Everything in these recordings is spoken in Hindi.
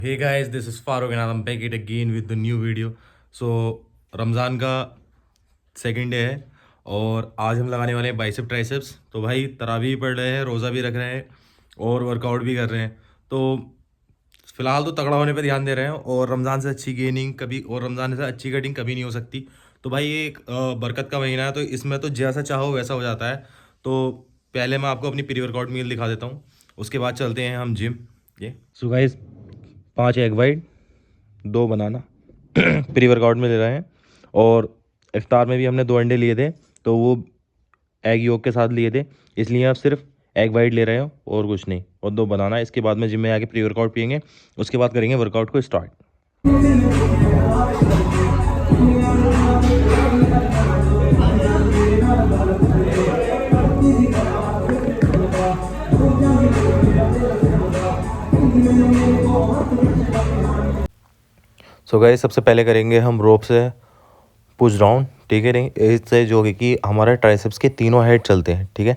Hey guys, this is Farooq and I'm back it again with the new video. So Ramzan का सेकंड डे है और आज हम लगाने वाले हैं बाइसेप ट्राइसेप्स। तो भाई तरावी पढ़ रहे हैं, रोज़ा भी रख रहे हैं और वर्कआउट भी कर रहे हैं। तो फ़िलहाल तो तगड़ा होने पे ध्यान दे रहे हैं और रमज़ान से अच्छी गेनिंग कभी और रमज़ान से अच्छी कटिंग कभी नहीं हो सकती। तो भाई ये एक बरकत का महीना है, तो इसमें तो जैसा चाहो वैसा हो जाता है। तो पहले मैं आपको अपनी प्री वर्कआउट मील दिखा देता हूँ, उसके बाद चलते हैं हम जिम। ये सो गाइस, 5 एग वाइट, 2 बनाना प्री वर्कआउट में ले रहे हैं। और इफ्तार में भी हमने 2 अंडे लिए थे, तो वो एग योक के साथ लिए थे, इसलिए आप सिर्फ एग वाइट ले रहे हो और कुछ नहीं, और 2 बनाना। इसके बाद में जिम में आके प्री वर्कआउट पियेंगे, उसके बाद करेंगे वर्कआउट को स्टार्ट। सो गाइस, सबसे पहले करेंगे हम रोप से पुश डाउन, ठीक है। नहीं, इससे जो है कि हमारे ट्राइसेप्स के तीनों हेड चलते हैं, ठीक है।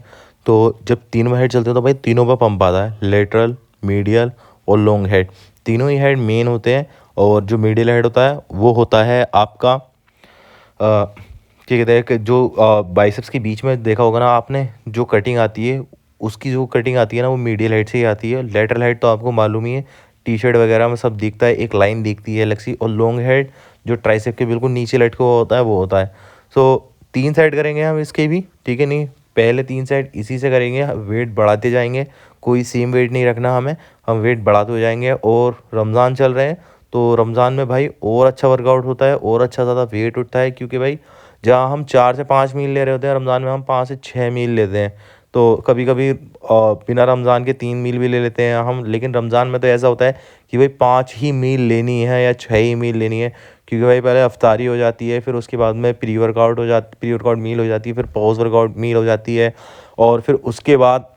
तो जब तीनों हेड चलते हैं तो भाई तीनों पर पंप आता है, लेटरल, मीडियल और लॉन्ग हेड। तीनों ही हेड मेन होते हैं, और जो मीडियल हेड होता है वो होता है आपका क्या कहते हैं कि जो बाइसेप्स के बीच में देखा होगा ना आपने, जो कटिंग आती है, उसकी जो कटिंग आती है ना वो मीडियल हेड से ही आती है। लेटरल हेड तो आपको मालूम ही है, टी शर्ट वगैरह में सब दिखता है, एक लाइन दिखती है अलग सी। और लॉन्ग हेड जो ट्राइसेप के बिल्कुल नीचे लटका हुआ होता है वो होता है। सो 3 साइड करेंगे हम इसके भी, ठीक है। नहीं, पहले 3 साइड इसी से करेंगे, वेट बढ़ाते जाएंगे, कोई सेम वेट नहीं रखना हमें, हम वेट बढ़ाते हो जाएंगे। और रमज़ान चल रहे हैं, तो रमज़ान में भाई और अच्छा वर्कआउट होता है और अच्छा ज़्यादा वेट उठता है, क्योंकि भाई जहाँ हम 4 से 5 मील ले रहे होते हैं, रमज़ान में हम 5 से 6 मील लेते हैं। तो कभी कभी बिना रमज़ान के 3 मील भी ले लेते हैं हम, लेकिन रमज़ान में तो ऐसा होता है कि भाई 5 ही मील लेनी है या 6 ही मील लेनी है, क्योंकि भाई पहले अफ्तारी हो जाती है, फिर उसके बाद में प्री वर्कआउट मील हो जाती है, फिर पोस्ट वर्कआउट मील हो जाती है, और फिर उसके बाद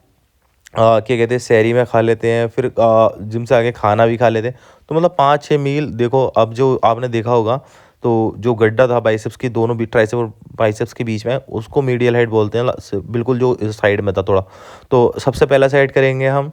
क्या कहते हैं सहरी में खा लेते हैं, फिर जिम से आके खाना भी खा लेते हैं। तो मतलब 5-6 मील देखो। अब जो आपने देखा होगा, तो जो गड्ढा था बाइसेप्स की दोनों भी ट्राइसेप और बाइसेप्स के बीच में, उसको मीडियल हेड बोलते हैं, बिल्कुल जो इस साइड में था थोड़ा। तो सबसे पहला साइड करेंगे हम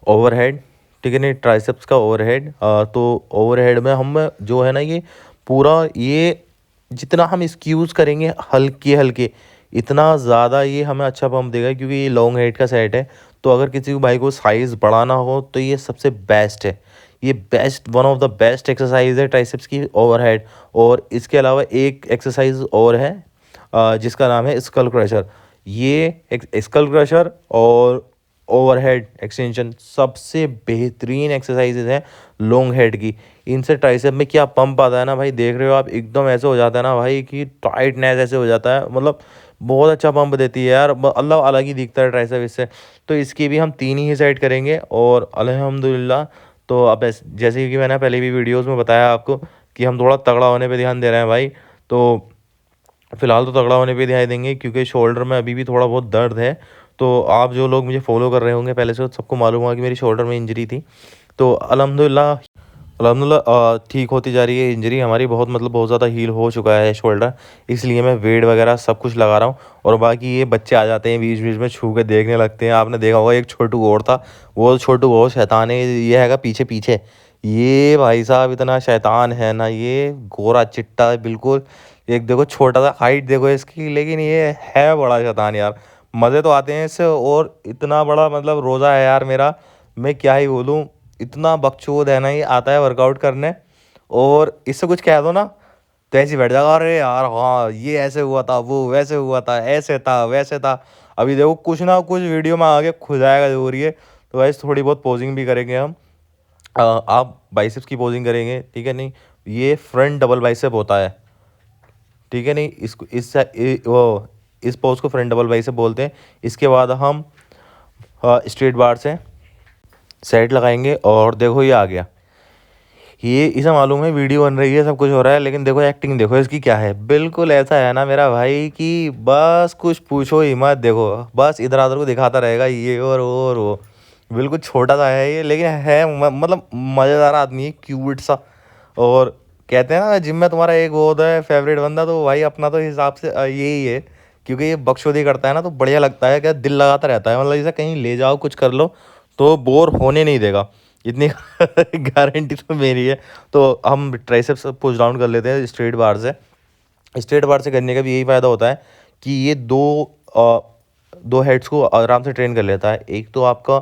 ओवरहेड, ठीक है। नहीं, ट्राइसेप्स का ओवरहेड। तो ओवरहेड में हम जो है ना, ये पूरा ये जितना हम इसकी यूज़ करेंगे हल्के हल्के, इतना ज़्यादा ये हमें अच्छा पम्प देगा, क्योंकि ये लॉन्ग हेड का सेट है। तो अगर किसी को भाई को साइज़ बढ़ाना हो तो ये सबसे बेस्ट है, ये best one of the best exercise है ट्राइसेप्स की, ओवरहेड। और इसके अलावा एक एक्सरसाइज और है जिसका नाम है स्कल क्रशर। ये स्कल क्रशर और ओवरहेड एक्सटेंशन सबसे बेहतरीन एक्सरसाइजेज हैं लॉन्ग हेड की। इनसे ट्राइसेप में क्या पंप आता है ना भाई, देख रहे हो आप, एकदम ऐसे हो जाता है ना भाई कि टाइटनेस ऐसे हो जाता है, मतलब बहुत अच्छा पंप देती है यार, अल्लाह अलग ही दिखता है ट्राइसेप इससे। तो इसकी भी हम 3 ही साइड करेंगे और अल्हम्दुलिल्लाह। तो अब जैसे कि मैंने पहले भी वीडियोज़ में बताया आपको कि हम थोड़ा तगड़ा होने पर ध्यान दे रहे हैं भाई। तो फ़िलहाल तो तगड़ा होने पे ध्यान देंगे, क्योंकि शोल्डर में अभी भी थोड़ा बहुत दर्द है। तो आप जो लोग मुझे फॉलो कर रहे होंगे पहले से, सबको मालूम होगा कि मेरी शोल्डर में इंजरी थी। तो अल्हम्दुलिल्लाह अल्हम्दुलिल्लाह ठीक होती जा रही है इंजरी हमारी, बहुत मतलब बहुत ज़्यादा हील हो चुका है शोल्डर। इसलिए मैं वेट वगैरह सब कुछ लगा रहा हूँ। और बाकी ये बच्चे आ जाते हैं बीच बीच में, छू के देखने लगते हैं। आपने देखा होगा एक छोटू और था, वो छोटू और शैतान है, ये हैगा पीछे पीछे। ये भाई साहब इतना शैतान है ना, ये गोरा चिट्टा है बिल्कुल। एक देखो छोटा सा हाइट देखो इसकी, लेकिन ये है बड़ा शैतान यार। मज़े तो आते हैं इससे, और इतना बड़ा मतलब रोज़ा है यार मेरा, मैं क्या ही बोलूँ। इतना बकचोद है ना, ये आता है वर्कआउट करने, और इससे कुछ कह दो ना तो ऐसे ही बैठ जाएगा, अरे यार हाँ ये ऐसे हुआ था, वो वैसे हुआ था, ऐसे था वैसे था। अभी देखो कुछ ना कुछ वीडियो में आगे खुद जाएगा जरूर ये। तो वैसे थोड़ी बहुत पोजिंग भी करेंगे हम। आप बाइसेप्स की पोजिंग करेंगे, ठीक है। नहीं, ये फ्रंट डबल बाइसेप होता है, ठीक है। नहीं, इसको वो इस पोज को फ्रंट डबल बाइसेप बोलते हैं। इसके बाद हम स्ट्रेट बार से सेट लगाएंगे, और देखो ये आ गया। ये इसे मालूम है वीडियो बन रही है, सब कुछ हो रहा है, लेकिन देखो एक्टिंग देखो इसकी क्या है, बिल्कुल ऐसा है ना मेरा भाई कि बस कुछ पूछो ही मत। देखो बस इधर उधर को दिखाता रहेगा, ये और वो। बिल्कुल छोटा सा है ये, लेकिन है मतलब मज़ेदार आदमी है, क्यूट सा। और कहते हैं ना जिम में तुम्हारा एक वो होता है फेवरेट बंदा, तो भाई अपना तो हिसाब से यही है, क्योंकि ये बकचोदी करता है ना तो बढ़िया लगता है, क्या दिल लगाता रहता है, मतलब इसे कहीं ले जाओ कुछ कर लो तो बोर होने नहीं देगा। इतनी गारंटी तो मेरी है। तो हम ट्राइसेप्स पुश डाउन कर लेते हैं स्ट्रेट बार से। स्ट्रेट बार से करने का भी यही फ़ायदा होता है कि ये दो हेड्स को आराम से ट्रेन कर लेता है। एक तो आपका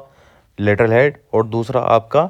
लेटरल हेड और दूसरा आपका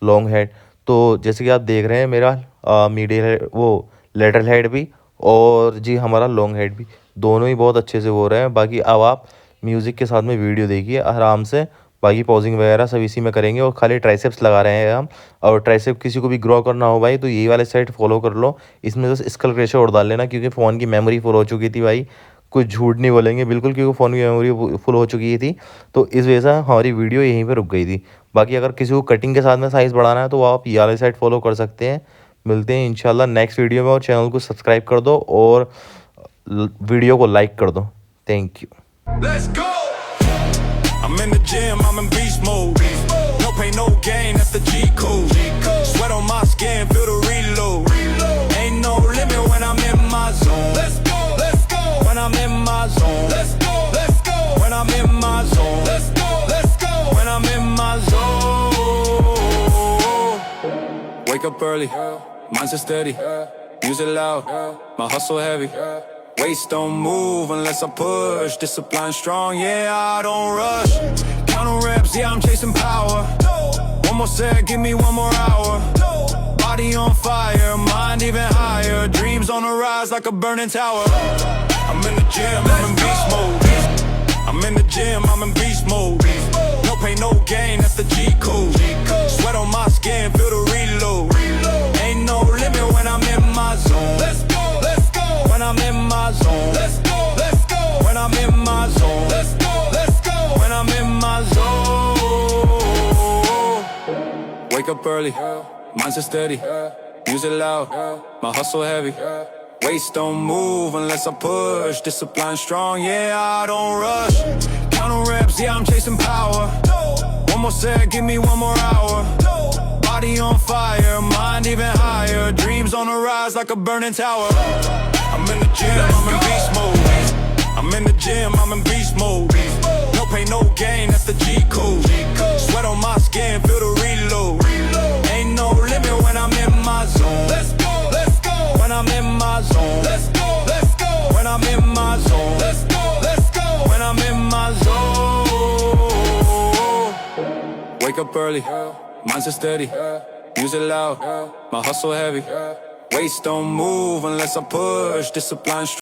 लॉन्ग हेड। तो जैसे कि आप देख रहे हैं मेरा मीडियल हेड, वो लेटरल हेड भी और जी हमारा लॉन्ग हेड भी, दोनों ही बहुत अच्छे से हो रहे हैं। बाकी अब आप म्यूज़िक के साथ में वीडियो देखिए आराम से। बाकी पॉजिंग वगैरह सब इसी में करेंगे और खाली ट्राइसेप्स लगा रहे हैं हम। और ट्राइसेप किसी को भी ग्रो करना हो भाई तो यही वाले साइड फॉलो कर लो। इसमें बस स्कल क्रेशर और डाल लेना क्योंकि फ़ोन की मेमोरी फुल हो चुकी थी भाई। कुछ झूठ नहीं बोलेंगे बिल्कुल, क्योंकि फ़ोन की मेमोरी फुल हो चुकी थी। तो इस वजह से हमारी वीडियो यहीं पे रुक गई थी। बाकी अगर किसी को कटिंग के साथ में साइज़ बढ़ाना है तो आप ये वाले साइड फॉलो कर सकते हैं। मिलते हैं इंशाल्लाह नेक्स्ट वीडियो में। और चैनल को सब्सक्राइब कर दो और वीडियो को लाइक कर दो। Thank you. Let's go. I'm in the gym, I'm in beast mode. No pain, no gain, that's the G code. Sweat on my skin, feel the reload. Ain't no limit when I'm in my zone. Let's go, let's go. When I'm in my zone. Let's go, let's go. When I'm in my zone. Let's go, let's go. When I'm in my zone. Wake up early, mindset steady. Music loud, my hustle heavy. Waist don't move unless I push. Discipline strong, yeah, I don't rush. Count on reps, yeah, I'm chasing power. One more set, give me one more hour. Body on fire, mind even higher. Dreams on the rise like a burning tower. I'm in the gym, I'm in beast mode. I'm in the gym, I'm in beast mode. No pain, no gain, that's the G code. Sweat on my skin, feel the reload. Ain't no limit when I'm in my zone. Let's go, let's go. When I'm in my zone. Let's go, let's go. When I'm in my zone. Let's go, let's go. When I'm in my zone. Wake up early, mindset steady. Music loud, my hustle heavy. Waist don't move unless I push. Discipline strong, yeah, I don't rush. Count on reps, yeah, I'm chasing power. One more set, give me one more hour. Body on fire, mind even higher. Dreams on the rise like a burning tower. I'm in the gym, I'm in beast mode. I'm in the gym, I'm in beast mode. No pain, no gain, that's the G code. Sweat on my skin, feel the reload. Ain't no limit when I'm in my zone. Let's go, let's go. When I'm in my zone. Let's go, let's go. When I'm in my zone. Let's go, let's go. When I'm in my zone. Wake up early, mindset steady. Music loud, my hustle heavy. Waist don't move unless I push. Discipline strong.